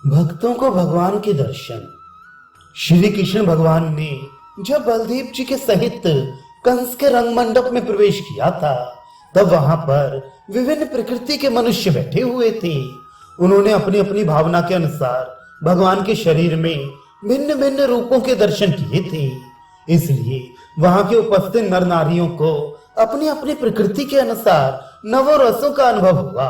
भक्तों को भगवान के दर्शन। श्री कृष्ण भगवान ने जब बलदेव जी के सहित कंस के रंग मंडप में प्रवेश किया था, तब वहां पर विभिन्न प्रकृति के मनुष्य बैठे हुए थे। उन्होंने अपनी अपनी भावना के अनुसार भगवान के शरीर में भिन्न भिन्न रूपों के दर्शन किए थे। इसलिए वहां के उपस्थित नर नारियों को अपनी अपनी प्रकृति के अनुसार नवों रसों का अनुभव हुआ।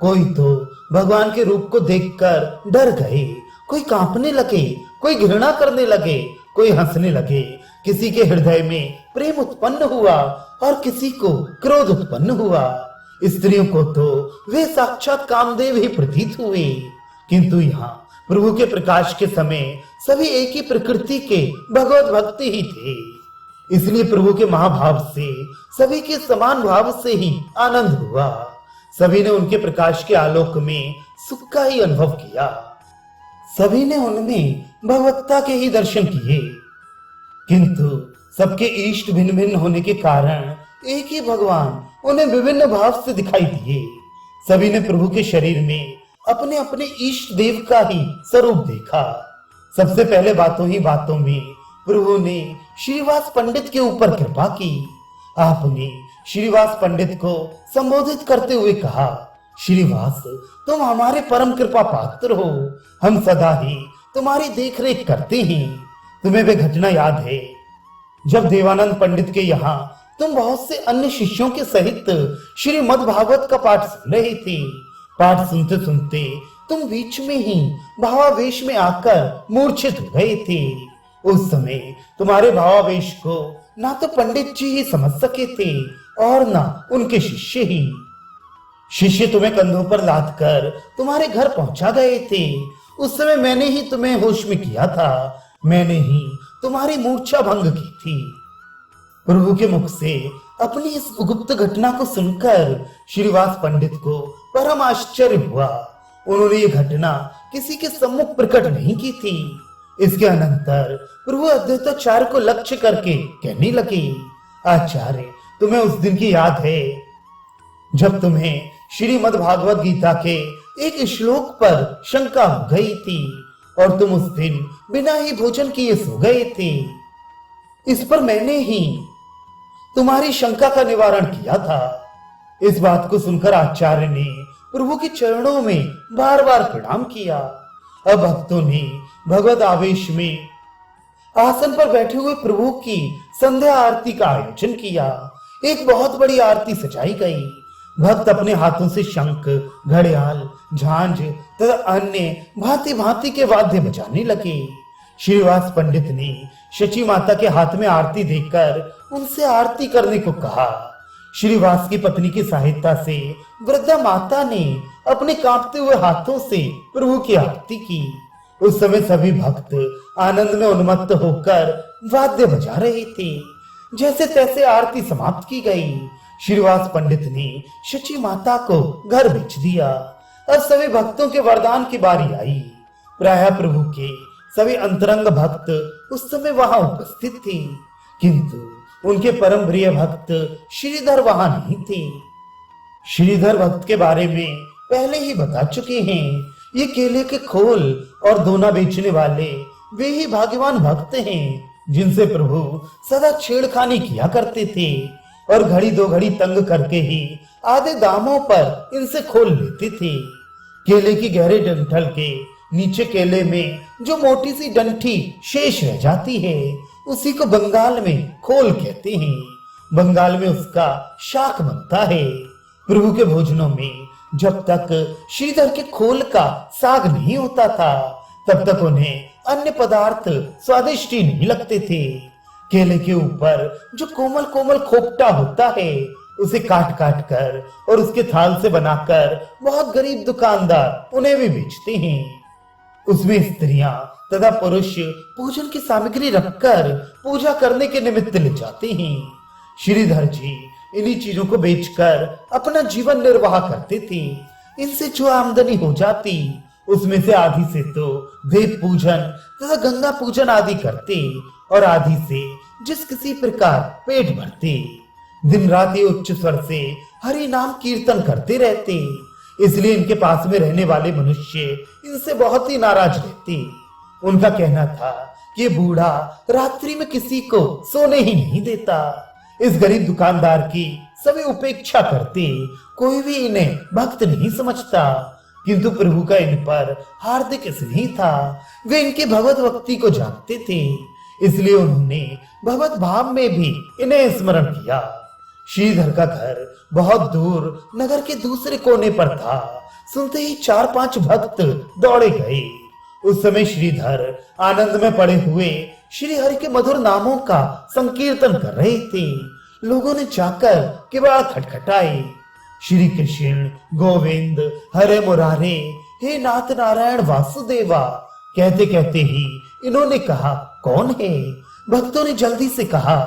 कोई तो भगवान के रूप को देखकर डर गए, कोई कांपने लगे, कोई घृणा करने लगे, कोई हंसने लगे। किसी के हृदय में प्रेम उत्पन्न हुआ और किसी को क्रोध उत्पन्न हुआ। स्त्रियों को तो वे साक्षात कामदेव ही प्रतीत हुए, किंतु यहाँ प्रभु के प्रकाश के समय सभी एक ही प्रकृति के भगवत भक्ति ही थे। इसलिए प्रभु के महाभाव से सभी के समान भाव से ही आनंद हुआ। सभी ने उनके प्रकाश के आलोक में सुख का ही अनुभव किया। सभी ने उनमें भगवत्ता के ही दर्शन किए, किंतु सबके इष्ट भिन्न भिन्न होने के कारण एक ही भगवान उन्हें विभिन्न भाव से दिखाई दिए। सभी ने प्रभु के शरीर में अपने अपने इष्ट देव का ही स्वरूप देखा। सबसे पहले बातों ही बातों में प्रभु ने श्रीवास पंडित के ऊपर कृपा की। आपने श्रीवास पंडित को संबोधित करते हुए कहा, श्रीवास, तुम हमारे परम कृपा पात्र हो। हम सदा ही तुम्हारी देखरेख करते हैं। तुम्हें वे घटना याद है जब देवानंद पंडित के यहाँ तुम बहुत से अन्य शिष्यों के सहित श्रीमद् भागवत का पाठ सुन रहे थे। पाठ सुनते सुनते तुम बीच में ही भावावेश में आकर मूर्छित हो गए थे। उस समय तुम्हारे भावावेश को ना तो पंडित जी ही समझ सके थे और ना उनके शिष्य ही। शिष्य तुम्हें कंधों पर लाद कर तुम्हारे घर पहुंचा गए थे। उस समय मैंने ही तुम्हें होश में किया था। मैंने ही तुम्हारी मूर्छा भंग की थी। प्रभु के मुख से अपनी इस गुप्त घटना को सुनकर श्रीवास पंडित को परम आश्चर्य हुआ। उन्होंने ये घटना किसी के सम्मुख प्रकट नहीं की थी। इसके अनंतर प्रभु अद्वैताचार्य को लक्ष्य करके कहने लगे, आचार्य, तुम्हें उस दिन की याद है जब तुम्हें श्रीमद् भागवत गीता के एक श्लोक पर शंका हो गई थी और तुम उस दिन बिना ही भोजन किए सो गए थे। इस पर मैंने ही तुम्हारी शंका का निवारण किया था। इस बात को सुनकर आचार्य ने प्रभु के चरणों में बार बार प्रणाम किया। अब भक्तों ने भगवत आवेश में आसन पर बैठे हुए प्रभु की संध्या आरती का आयोजन किया। एक बहुत बड़ी आरती सजाई गई। भक्त अपने हाथों से शंख, घड़ियाल, झांझ तथा अन्य भांति भांति के वाद्य बजाने लगे। श्रीवास पंडित ने शची माता के हाथ में आरती देकर उनसे आरती करने को कहा। श्रीवास की पत्नी की सहायता से वृद्धा माता ने अपने कांपते हुए हाथों से प्रभु की आरती की। उस समय सभी भक्त आनंद में उन्मत्त होकर वाद्य बजा रहे थे। जैसे तैसे आरती समाप्त की गई। श्रीवास पंडित ने शची माता को घर भेज दिया। अब सभी भक्तों के वरदान की बारी आई। प्रायः प्रभु के सभी अंतरंग भक्त उस समय वहां उपस्थित थे, किंतु उनके परम प्रिय भक्त श्रीधर वहां नहीं थे। श्रीधर भक्त के बारे में पहले ही बता चुके हैं। ये केले के खोल और दोना बेचने वाले वे ही भाग्यवान भक्त हैं जिनसे प्रभु सदा छेड़खानी किया करते थे और घड़ी दो घड़ी तंग करके ही आधे दामों पर इनसे खोल लेते थे। केले की गहरे डंठल के नीचे केले में जो मोटी सी डंठी शेष रह जाती है, उसी को बंगाल में खोल कहते हैं। बंगाल में उसका शाक बनता है। प्रभु के भोजनों में जब तक श्रीधर के खोल का साग नहीं होता था, तब तक उन्हें अन्य पदार्थ स्वादिष्ट ही नहीं लगते थे। केले के ऊपर जो कोमल कोमल खोपटा होता है, उसे काट काट कर और उसके थाल से बनाकर बहुत गरीब दुकानदार उन्हें भी बेचते हैं। उसमें स्त्रियां तथा पुरुष पूजन की सामग्री रखकर पूजा करने के निमित्त ले जाते हैं। श्रीधर जी इन्हीं चीजों को बेचकर अपना जीवन निर्वाह करते थे। इनसे जो आमदनी हो जाती, उसमें से आधी से तो देव पूजन तथा गंगा पूजन आदि करते और आधी से जिस किसी प्रकार पेट भरते। दिन रात ये उच्च स्वर से हरि नाम कीर्तन करते रहते। इसलिए इनके पास में रहने वाले मनुष्य इनसे बहुत ही नाराज रहते। उनका कहना था कि ये बूढ़ा रात्रि में किसी को सोने ही नहीं देता। इस गरीब दुकानदार की सभी उपेक्षा करते, कोई भी इन्हें भक्त नहीं समझता। किंतु प्रभु का इन पर हार्दिक स्नेह था। वे इनके भगवत भक्ति को जानते थे, इसलिए उन्होंने भगवत भाव में भी इन्हें स्मरण किया। श्रीधर का घर बहुत दूर नगर के दूसरे कोने पर था। सुनते ही 4-5 भक्त दौड़े गए। उस समय श्रीधर आनंद में पड़े हुए श्री हरि के मधुर नामों का संकीर्तन कर रहे थे। लोगों ने जाकर किवाड़ खटखटाए। श्री कृष्ण गोविंद हरे मुरारे, हे नाथ नारायण वासुदेवा, कहते कहते ही इन्होंने कहा, कौन है? भक्तों ने जल्दी से कहा,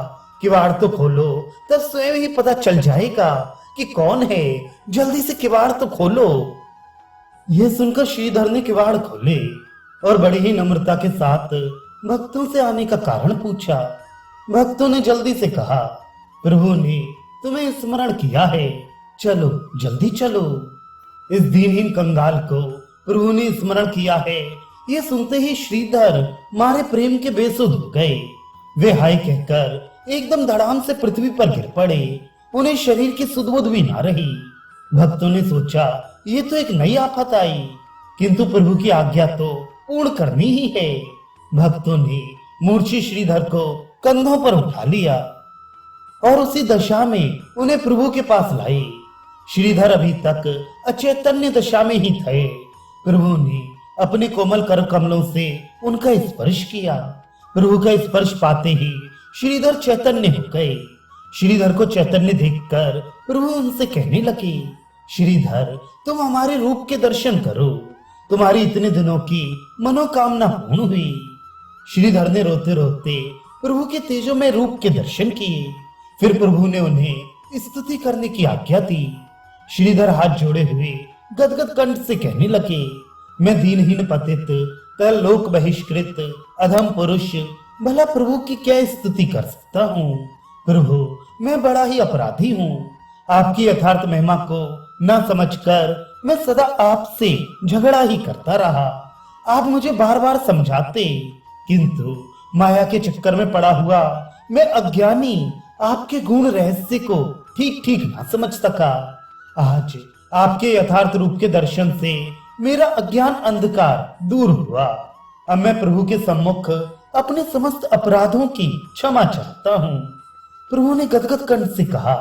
किवाड़ तो खोलो, तब स्वयं ही पता चल जाएगा कि कौन है। जल्दी से किवाड़ तो खोलो। यह सुनकर श्रीधर ने किवाड़ खोले और बड़ी ही नम्रता के साथ भक्तों से आने का कारण पूछा। भक्तों ने जल्दी से कहा, प्रभु ने तुम्हें स्मरण किया है, चलो जल्दी चलो। इस दीनहीन कंगाल को प्रभु ने स्मरण किया है, ये सुनते ही श्रीधर मारे प्रेम के बेसुध हो गए। वे हाय कहकर एकदम धड़ाम से पृथ्वी पर गिर पड़े। उन्हें शरीर की सुध-बुध भी ना रही। भक्तों ने सोचा ये तो एक नई आफत आई, किंतु प्रभु की आज्ञा तो पूर्ण करनी ही है। भक्तों ने मूर्छित श्रीधर को कंधों पर उठा लिया और उसी दशा में उन्हें प्रभु के पास लाए। श्रीधर अभी तक अचैतन्य दशा में ही थे। प्रभु ने अपने कोमल कर कमलों से उनका स्पर्श किया। प्रभु का स्पर्श पाते ही श्रीधर चैतन्य हो गए। श्रीधर को चैतन्य देखकर प्रभु उनसे कहने लगे, श्रीधर तुम हमारे रूप के दर्शन करो, तुम्हारी इतने दिनों की मनोकामना पूर्ण हुई। श्रीधर ने रोते रोते प्रभु के तेजोमय रूप के दर्शन किए। फिर प्रभु ने उन्हें स्तुति करने की आज्ञा दी। श्रीधर हाथ जोड़े हुए गदगद कंठ से कहने लगे, मैं दीनहीन पतित लोक बहिष्कृत अधम पुरुष भला प्रभु की क्या स्तुति कर सकता हूँ। प्रभु मैं बड़ा ही अपराधी हूँ। आपकी यथार्थ महिमा को न समझकर मैं सदा आपसे झगड़ा ही करता रहा। आप मुझे बार बार समझाते, किंतु माया के चक्कर में पड़ा हुआ मैं अज्ञानी आपके गुण रहस्य को ठीक ठीक ना समझ सका। आज आपके यथार्थ रूप के दर्शन से मेरा अज्ञान अंधकार दूर हुआ। अब मैं प्रभु के सम्मुख अपने समस्त अपराधों की क्षमा चाहता हूँ। प्रभु ने गदगद कंठ से कहा,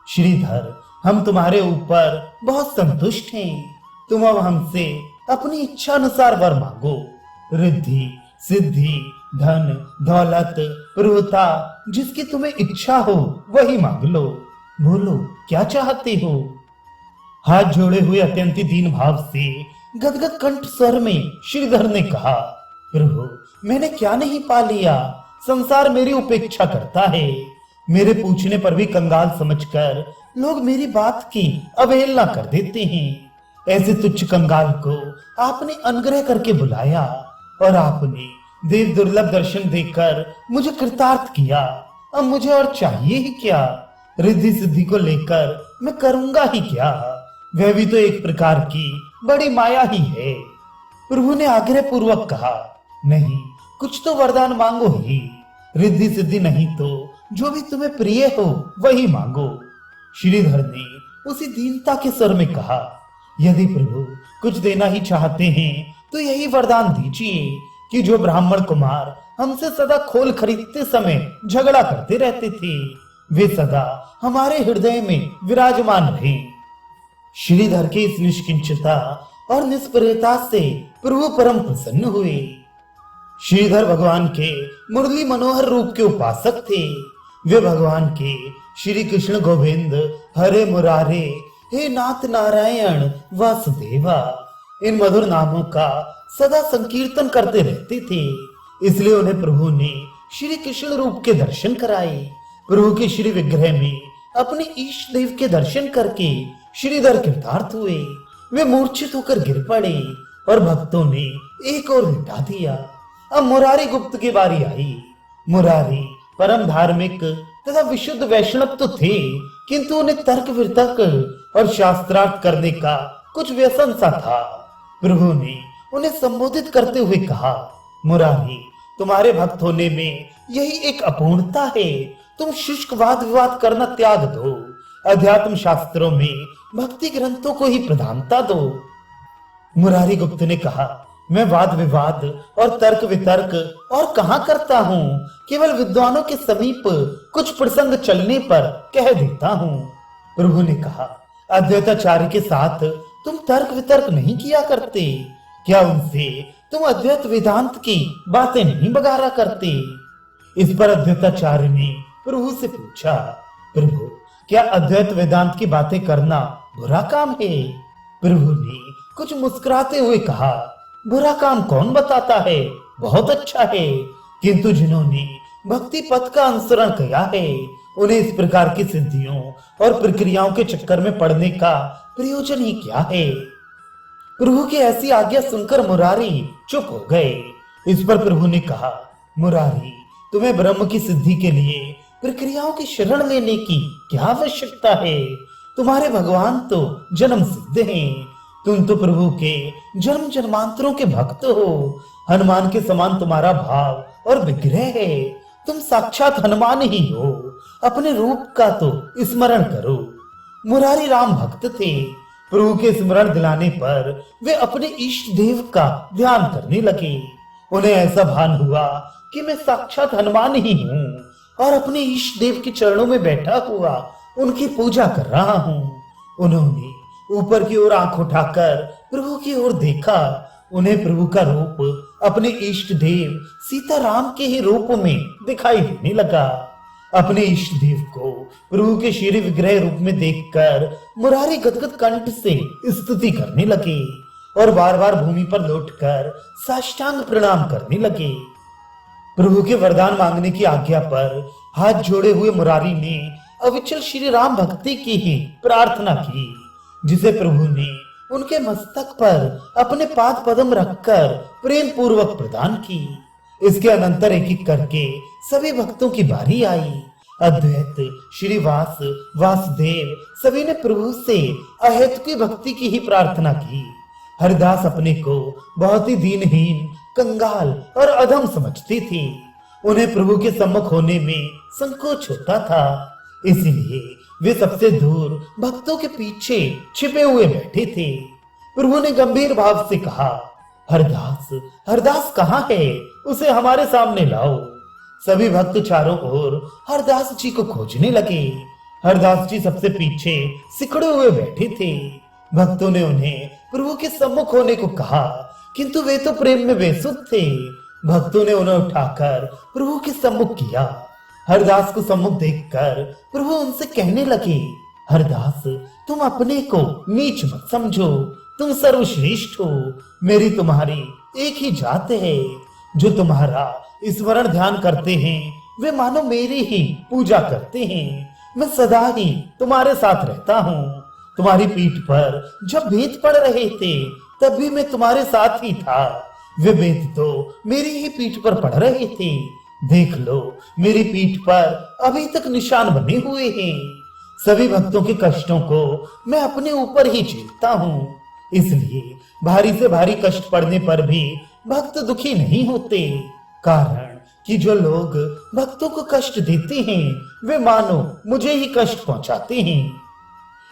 श्रीधर हम तुम्हारे ऊपर बहुत संतुष्ट हैं। तुम अब हमसे अपनी इच्छा अनुसार वर मांगो। रिद्धि सिद्धि धन दौलत प्रभुता जिसकी तुम्हें इच्छा हो वही मांग लो। बोलो क्या चाहते हो। हाथ जोड़े हुए अत्यंत दीन भाव से गदगद कंठ स्वर में श्रीधर ने कहा, प्रभु मैंने क्या नहीं पा लिया। संसार मेरी उपेक्षा करता है। मेरे पूछने पर भी कंगाल समझकर लोग मेरी बात की अवहेलना कर देते हैं। ऐसे तुच्छ कंगाल को आपने अनुग्रह करके बुलाया और आपने देव दुर्लभ दर्शन देकर मुझे कृतार्थ किया। अब मुझे और चाहिए ही क्या। रिद्धि सिद्धि को लेकर मैं करूंगा ही क्या। वह भी तो एक प्रकार की बड़ी माया ही है। प्रभु ने आग्रह पूर्वक कहा, नहीं कुछ तो वरदान मांगो ही। रिद्धि सिद्धि नहीं तो जो भी तुम्हें प्रिय हो वही मांगो। श्रीधर ने उसी दीनता के स्वर में कहा, यदि प्रभु कुछ देना ही चाहते हैं तो यही वरदान दीजिए कि जो ब्राह्मण कुमार हमसे सदा खोल खरीदते समय झगड़ा करते रहते थे वे सदा हमारे हृदय में विराजमान रहे। श्रीधर के इस निष्किंचता और निष्प्रियता से प्रभु परम प्रसन्न हुए। श्रीधर भगवान के मुरली मनोहर रूप के उपासक थे। वे भगवान के श्री कृष्ण गोविंद हरे मुरारे, हे नाथ नारायण वासुदेवा इन मधुर नामों का सदा संकीर्तन करते रहते थे। इसलिए उन्हें प्रभु ने श्री कृष्ण रूप के दर्शन कराए। प्रभु के श्री विग्रह में अपने ईश देव के दर्शन करके श्रीधर कृतार्थ हुए। वे मूर्छित होकर गिर पड़े और भक्तों ने एक और लिटा दिया। अब मुरारी गुप्त की बारी आई। मुरारी परम धार्मिक तथा विशुद्ध वैष्णव तो थे, किंतु उन्हें तर्क वितर्क और शास्त्रार्थ करने का कुछ व्यसन सा था। प्रभु ने उन्हें संबोधित करते हुए कहा, मुरारी, तुम्हारे भक्त होने में यही एक अपूर्णता है। तुम शुष्क वाद विवाद करना त्याग दो, अध्यात्म शास्त्रों में भक्ति ग्रंथों को ही प्रधानता दो। मुरारी गुप्त ने कहा, मैं वाद विवाद और तर्क वितर्क और कहाँ करता हूँ, केवल विद्वानों के समीप कुछ प्रसंग चलने पर कह देता हूँ। प्रभु ने कहा, अद्वैताचार्य के साथ तुम तर्क वितर्क नहीं किया करते? क्या उनसे तुम अद्वैत वेदांत की बातें नहीं बगारा करते? इस पर अद्वैताचार्य ने प्रभु से पूछा, प्रभु, क्या अद्वैत वेदांत की बातें करना बुरा काम है? प्रभु ने कुछ मुस्कुराते हुए कहा, बुरा काम कौन बताता है, बहुत अच्छा है। किंतु जिन्होंने भक्ति पथ का अनुसरण किया है, उन्हें इस प्रकार की सिद्धियों और प्रक्रियाओं के चक्कर में पड़ने का प्रयोजन ही क्या है? प्रभु की ऐसी आज्ञा सुनकर मुरारी चुप हो गए। इस पर प्रभु ने कहा, मुरारी, तुम्हें ब्रह्म की सिद्धि के लिए प्रक्रियाओं की शरण लेने की क्या आवश्यकता है? तुम्हारे भगवान तो जन्म सिद्ध हैं। तुम तो प्रभु के जन्म जन्मांतरों के भक्त हो। हनुमान के समान तुम्हारा भाव और विग्रह है। तुम साक्षात हनुमान ही हो। अपने रूप का तो स्मरण करो। मुरारी राम भक्त थे। प्रभु के स्मरण दिलाने पर वे अपने इष्ट देव का ध्यान करने लगे। उन्हें ऐसा भान हुआ कि मैं साक्षात हनुमान ही हूँ और अपने इष्ट देव के चरणों में बैठा हुआ उनकी पूजा कर रहा हूँ। उन्होंने ऊपर की ओर आंख उठाकर प्रभु की ओर देखा। उन्हें प्रभु का रूप अपने इष्ट देव सीताराम के ही रूप में दिखाई देने लगा। अपने इष्ट देव को प्रभु के श्री विग्रह रूप में देखकर मुरारी गदगद कंठ से स्तुति करने लगे और बार बार भूमि पर लौटकर साष्टांग प्रणाम करने लगे। प्रभु के वरदान मांगने की आज्ञा पर हाथ जोड़े हुए मुरारी ने अविचल श्री राम भक्ति की ही प्रार्थना की, जिसे प्रभु ने उनके मस्तक पर अपने पाद पद्म रखकर प्रेम पूर्वक प्रदान की। इसके अनंतर एक एक करके सभी भक्तों की बारी आई। अद्वैत, श्रीवास, वासुदेव सभी ने प्रभु से अहेतुकी भक्ति की ही प्रार्थना की। हरिदास अपने को बहुत ही दीनहीन, कंगाल और अधम समझती थी। उन्हें प्रभु के सम्मुख होने में संकोच होता था, इसलिए वे सबसे दूर भक्तों के पीछे छिपे हुए बैठे थे। प्रभु ने गंभीर भाव से कहा, हरदास, हरदास कहाँ है? उसे हमारे सामने लाओ। सभी भक्त चारों ओर हरदास जी को खोजने लगे। हरदास जी सबसे पीछे सिकड़े हुए बैठे थे। भक्तों ने उन्हें प्रभु के सम्मुख होने को कहा, किंतु वे तो प्रेम में बेसुध थे। भक्तों ने उन्हें उठाकर प्रभु के सम्मुख किया। हरदास को सम्मुख देखकर प्रभु उनसे कहने लगे, हरदास, तुम अपने को नीच मत समझो, तुम सर्वश्रेष्ठ हो। मेरी तुम्हारी एक ही जात है। जो तुम्हारा स्मरण ध्यान करते हैं वे मानो मेरी ही पूजा करते हैं। मैं सदा ही तुम्हारे साथ रहता हूँ। तुम्हारी पीठ पर जब भेद पड़ रहे थे तब भी मैं तुम्हारे साथ ही था। वे भेद तो मेरी ही पीठ पर पड़ रहे थे। देख लो, मेरी पीठ पर अभी तक निशान बने हुए हैं। सभी भक्तों के कष्टों को मैं अपने ऊपर ही झेलता हूँ। इसलिए भारी से भारी कष्ट पड़ने पर भी भक्त दुखी नहीं होते। कारण कि जो लोग भक्तों को कष्ट देते हैं वे मानो मुझे ही कष्ट पहुंचाते हैं।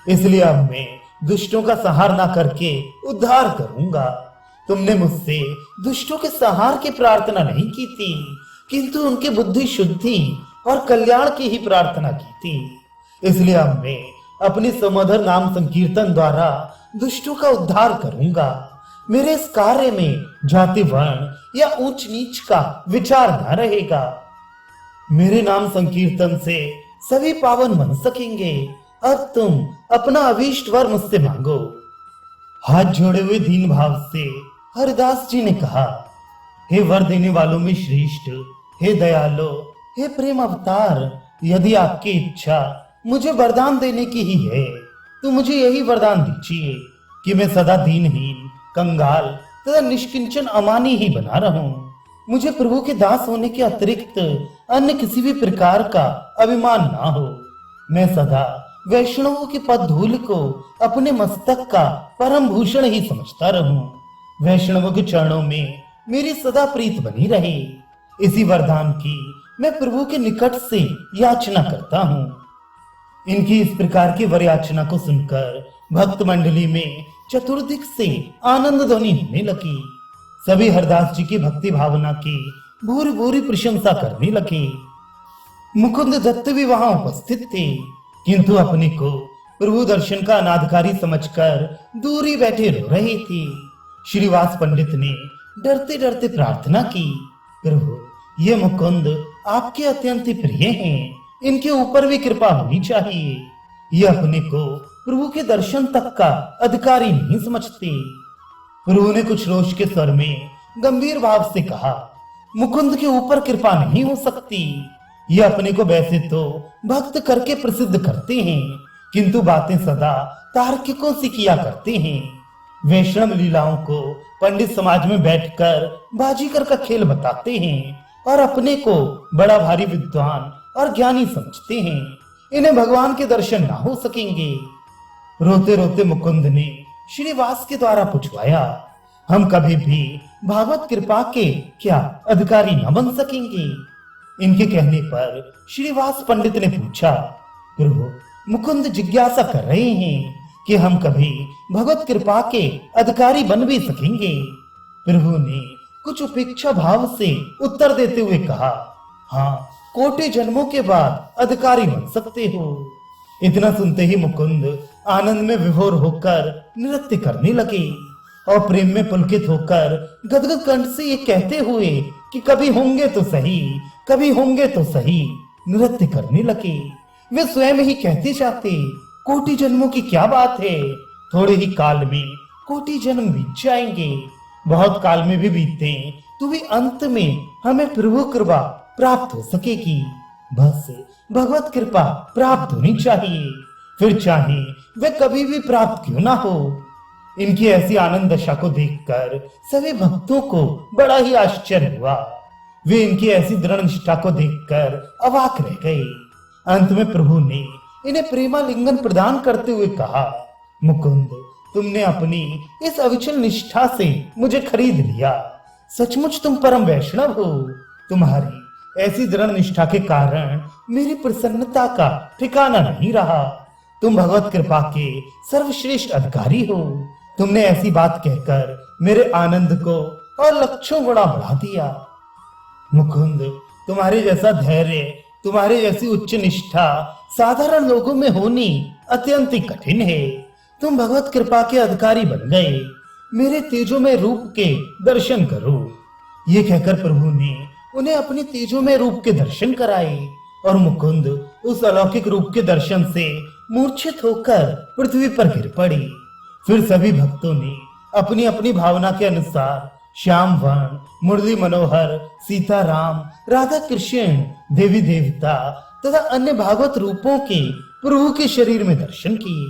इसलिए अब मैं दुष्टों का संहार ना करके उद्धार करूंगा। तुमने मुझसे दुष्टों के संहार की प्रार्थना नहीं की थी, किंतु उनकी बुद्धि शुद्धि और कल्याण की ही प्रार्थना की थी। इसलिए अब मैं अपने समधर नाम संकीर्तन द्वारा दुष्टों का उद्धार करूंगा। मेरे इस कार्य में जाति वर्ण या ऊंच नीच का विचार न रहेगा। मेरे नाम संकीर्तन से सभी पावन बन सकेंगे। अब तुम अपना अभीष्ट वर मुझसे मांगो। हाथ जोड़े हुए दीन भाव से हरिदास जी ने कहा, हे वर देने वालों में श्रेष्ठ, हे दयालो, हे प्रेम अवतार, यदि आपकी इच्छा मुझे वरदान देने की ही है तो मुझे यही वरदान दीजिए कि मैं सदा दीनहीन, कंगाल तथा निष्किंचन अमानी ही बना रहूं। मुझे प्रभु के दास होने के अतिरिक्त अन्य किसी भी प्रकार का अभिमान ना हो। मैं सदा वैष्णवों के पद धूल को अपने मस्तक का परम भूषण ही समझता रहूं। वैष्णवों के चरणों में मेरी सदा प्रीत बनी रहे, इसी वरदान की मैं प्रभु के निकट से याचना करता हूँ। इनकी इस प्रकार की वर याचना को सुनकर भक्त मंडली में चतुर्दिक से आनंद ध्वनि होने लगी। सभी हरदास जी की भक्ति भावना की भूरी भूरी प्रशंसा करने लगे। मुकुंद दत्त भी वहां उपस्थित थे, किंतु अपने को प्रभु दर्शन का अनाधिकारी समझकर दूरी बैठे रो रहे थे। श्रीवास पंडित ने डरते डरते प्रार्थना की, प्रभु ये मुकुंद आपके अत्यंत प्रिय हैं, इनके ऊपर भी कृपा होनी चाहिए। ये अपने को प्रभु के दर्शन तक का अधिकारी नहीं समझते। प्रभु ने कुछ रोष के स्वर में गंभीर भाव से कहा, मुकुंद के ऊपर कृपा नहीं हो सकती। ये अपने को वैसे तो भक्त करके प्रसिद्ध करते हैं, किंतु बातें सदा तार्किकों से किया करते हैं। वैष्णव लीलाओं को पंडित समाज में बैठकर बाजीगर का खेल बताते हैं और अपने को बड़ा भारी विद्वान और ज्ञानी समझते हैं। इन्हें भगवान के दर्शन ना हो सकेंगे। रोते रोते मुकुंद ने श्रीवास के द्वारा पूछवाया, हम कभी भी भागवत कृपा के क्या अधिकारी न बन सकेंगे? इनके कहने पर श्रीवास पंडित ने पूछा, प्रभु मुकुंद जिज्ञासा कर रहे हैं कि हम कभी भगवत कृपा के अधिकारी बन भी सकेंगे? प्रभु ने कुछ उपेक्षा भाव से उत्तर देते हुए कहा, हाँ, कोटि जन्मों के बाद अधिकारी बन सकते हो। इतना सुनते ही मुकुंद आनंद में विभोर होकर नृत्य करने लगे और प्रेम में पुलकित होकर गदगद कंठ से ये कहते हुए कि कभी होंगे तो सही, कभी होंगे तो सही, नृत्य करने लगे। वे स्वयं ही कहते जाते, कोटि जन्मों की क्या बात है, थोड़े ही काल में कोटि जन्म बीत जाएंगे। बहुत काल में भी बीते तो भी अंत में हमें प्रभु कृपा प्राप्त हो सकेगी। बस भगवत कृपा प्राप्त होनी चाहिए, फिर चाहे वे कभी भी प्राप्त क्यों ना हो। इनकी ऐसी आनंद दशा को देखकर सभी भक्तों को बड़ा ही आश्चर्य हुआ। वे इनकी ऐसी दृढ़ निष्ठा को देखकर अवाक रह गए। अंत में प्रभु ने इन्हें प्रेमालिंगन प्रदान करते हुए कहा, मुकुंद तुमने अपनी इस अविचल निष्ठा से मुझे खरीद लिया। सचमुच तुम परम वैष्णव हो। तुम्हारी ऐसी दृढ़ निष्ठा के कारण मेरी प्रसन्नता का ठिकाना नहीं रहा। तुम भगवत कृपा के सर्वश्रेष्ठ अधिकारी हो। तुमने ऐसी बात कहकर मेरे आनंद को और लक्षों गुणा बढ़ा दिया। मुकुंद तुम्हारे जैसा धैर्य, तुम्हारे जैसी उच्च निष्ठा साधारण लोगों में होनी अत्यंत ही कठिन है। तुम भगवत कृपा के अधिकारी बन गए। मेरे तेजोमय रूप के दर्शन करो। ये कहकर प्रभु ने उन्हें अपने तेजोमय रूप के दर्शन कराए और मुकुंद उस अलौकिक रूप के दर्शन से मूर्छित होकर पृथ्वी पर गिर पड़े। फिर सभी भक्तों ने अपनी अपनी भावना के अनुसार श्याम वर्ण, मुरली मनोहर, सीताराम, राधा कृष्ण, देवी देवता तथा अन्य भागवत रूपों के प्रभु के शरीर में दर्शन किए।